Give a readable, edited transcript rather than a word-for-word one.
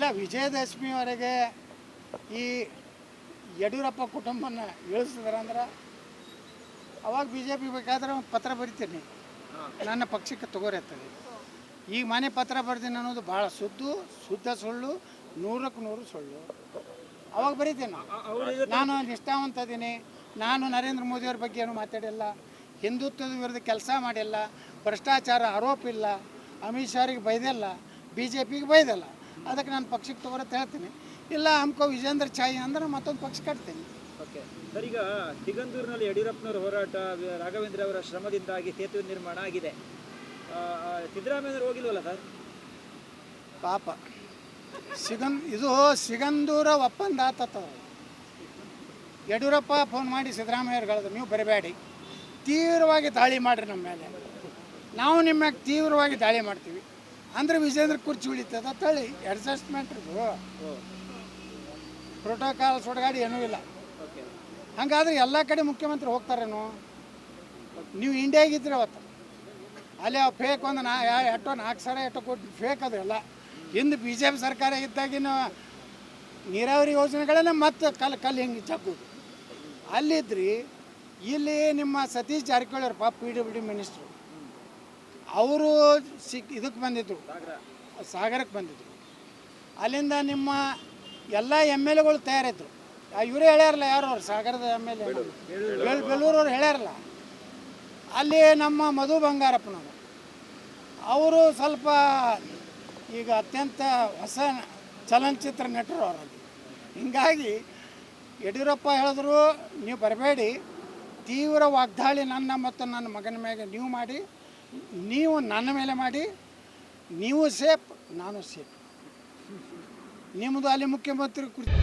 ಇಲ್ಲ, ವಿಜಯದಶಮಿವರೆಗೆ ಈ ಯಡಿಯೂರಪ್ಪ ಕುಟುಂಬನ ಇಳಿಸಿದಾರೆ ಅಂದ್ರೆ ಅವಾಗ ಬಿ ಜೆ ಪಿ ಬೇಕಾದ್ರೆ ಒಂದು ಪತ್ರ ಬರಿತೀನಿ, ನನ್ನ ಪಕ್ಷಕ್ಕೆ ತಗೋರಿರ್ತದೆ. ಈಗ ಮನೆ ಪತ್ರ ಬರ್ತೀನಿ ಅನ್ನೋದು ಭಾಳ ಶುದ್ಧ ಸುಳ್ಳು, 100ಕ್ಕೆ 100 ಸುಳ್ಳು. ಅವಾಗ ಬರೀತೀನಿ, ನಾನು ನಿಷ್ಠಾವಂತ ಇದ್ದೀನಿ, ನಾನು ನರೇಂದ್ರ ಮೋದಿಯವ್ರ ಬಗ್ಗೆ ಏನು ಮಾತಾಡಿಲ್ಲ, ಹಿಂದುತ್ವದ ವಿರುದ್ಧ ಕೆಲಸ ಮಾಡಿಲ್ಲ, ಭ್ರಷ್ಟಾಚಾರ ಆರೋಪ ಇಲ್ಲ, ಅಮಿತ್ ಶಾರಿಗೆ ಬೈದಿಲ್ಲ, ಬಿ ಜೆ ಪಿಗೆ ಬೈದಿಲ್ಲ, ಅದಕ್ಕೆ ನಾನು ಪಕ್ಷಕ್ಕೆ ತಗೋರತ್ತೆ ಹೇಳ್ತೀನಿ. ಇಲ್ಲ ಹಮ್ಕೋ ವಿಜೇಂದ್ರ ಚಾಯಿ ಅಂದ್ರೆ ಮತ್ತೊಂದು ಪಕ್ಷ ಕಟ್ತೀನಿ. ಓಕೆ ಸರ್, ಈಗ ಸಿಗಂದೂರಿನಲ್ಲಿ ಯಡಿಯೂರಪ್ಪನವರ ಹೋರಾಟ, ರಾಘವೇಂದ್ರ ಅವರ ಶ್ರಮದಿಂದಾಗಿ ಸೇತುವೆ ನಿರ್ಮಾಣ ಆಗಿದೆ. ಸಿದ್ದರಾಮಯ್ಯನವರು ಹೋಗಿಲ್ವಲ್ಲ ಸರ್? ಪಾಪ ಇದು ಸಿಗಂದೂರ ಒಪ್ಪಂದ ಆತತ್ತ. ಯಡಿಯೂರಪ್ಪ ಫೋನ್ ಮಾಡಿ ಸಿದ್ದರಾಮಯ್ಯವ್ರು ನೀವು ಬರಬೇಡಿ, ತೀವ್ರವಾಗಿ ದಾಳಿ ಮಾಡಿರಿ ನಮ್ಮ ಮೇಲೆ, ನಾವು ನಿಮ್ಮ ಮ್ಯಾಗ ತೀವ್ರವಾಗಿ ದಾಳಿ ಮಾಡ್ತೀವಿ ಅಂದರೆ ವಿಜೇಂದ್ರ ಕುರ್ಚಿ ಉಳಿತದ ತಳಿ ಅಡ್ಜಸ್ಟ್ಮೆಂಟ್ ಇದು ಪ್ರೋಟೋಕಾಲ್ ಸುಡಗಾಡಿ ಏನೂ ಇಲ್ಲ. ಹಾಗಾದ್ರೆ ಎಲ್ಲ ಕಡೆ ಮುಖ್ಯಮಂತ್ರಿ ಹೋಗ್ತಾರೇನು? ನೀವು ಇಂಡಿಯಾಗಿದ್ದರೆ ಅವತ್ತು ಅಲ್ಲಿ ಫೇಕ್ ಒಂದು 4,000 ಕೋಟಿ ಫೇಕ್ ಅದು ಎಲ್ಲ. ಹಿಂದೆ ಬಿ ಜೆ ಪಿ ಸರ್ಕಾರ ಇದ್ದಾಗಿನ ನೀರಾವರಿ ಯೋಜನೆಗಳನ್ನೇ ಮತ್ತೆ ಕಲ್ಲು ಹಿಂಗೆ ಜಗ್ಗೋದು ಅಲ್ಲಿದ್ರಿ. ಇಲ್ಲಿ ನಿಮ್ಮ ಸತೀಶ್ ಜಾರಕಿಹೊಳಿ ಅವ್ರ ಪಾಪ PWD ಮಿನಿಸ್ಟ್ರು, ಅವರು ಇದಕ್ಕೆ ಬಂದಿದ್ರು, ಸಾಗರಕ್ಕೆ ಬಂದಿದ್ರು. ಅಲ್ಲಿಂದ ನಿಮ್ಮ ಎಲ್ಲ MLAಗಳು ತಯಾರಿದ್ರು. ಇವರೇ ಹೇಳ್ಯಾರಲ್ಲ, ಯಾರು ಅವ್ರು ಸಾಗರದ MLA ಬೆಳ್ಳೂರವ್ರು ಹೇಳ್ಯಾರಲ್ಲ. ಅಲ್ಲಿ ನಮ್ಮ ಮಧು ಬಂಗಾರಪ್ಪನವರು ಅವರು ಸ್ವಲ್ಪ ಈಗ ಅತ್ಯಂತ ಹೊಸ ಚಲನಚಿತ್ರ ನಟರು ಅವರಲ್ಲಿ. ಹೀಗಾಗಿ ಯಡಿಯೂರಪ್ಪ ಹೇಳಿದ್ರು ನೀವು ಬರಬೇಡಿ, ತೀವ್ರ ವಾಗ್ದಾಳಿ ನನ್ನ ಮತ್ತು ನನ್ನ ಮಗನ ಮೇಲೆ ನೀವು ಮಾಡಿ, ನೀವು ನನ್ನ ಮೇಲೆ ಮಾಡಿ, ನೀವು ಸೇಫ್ ನಾನು ಸೇಫ್. ನಿಮ್ಮದು ಅಲ್ಲಿ ಮುಖ್ಯಮಂತ್ರಿ ಕುರ್ಚಿ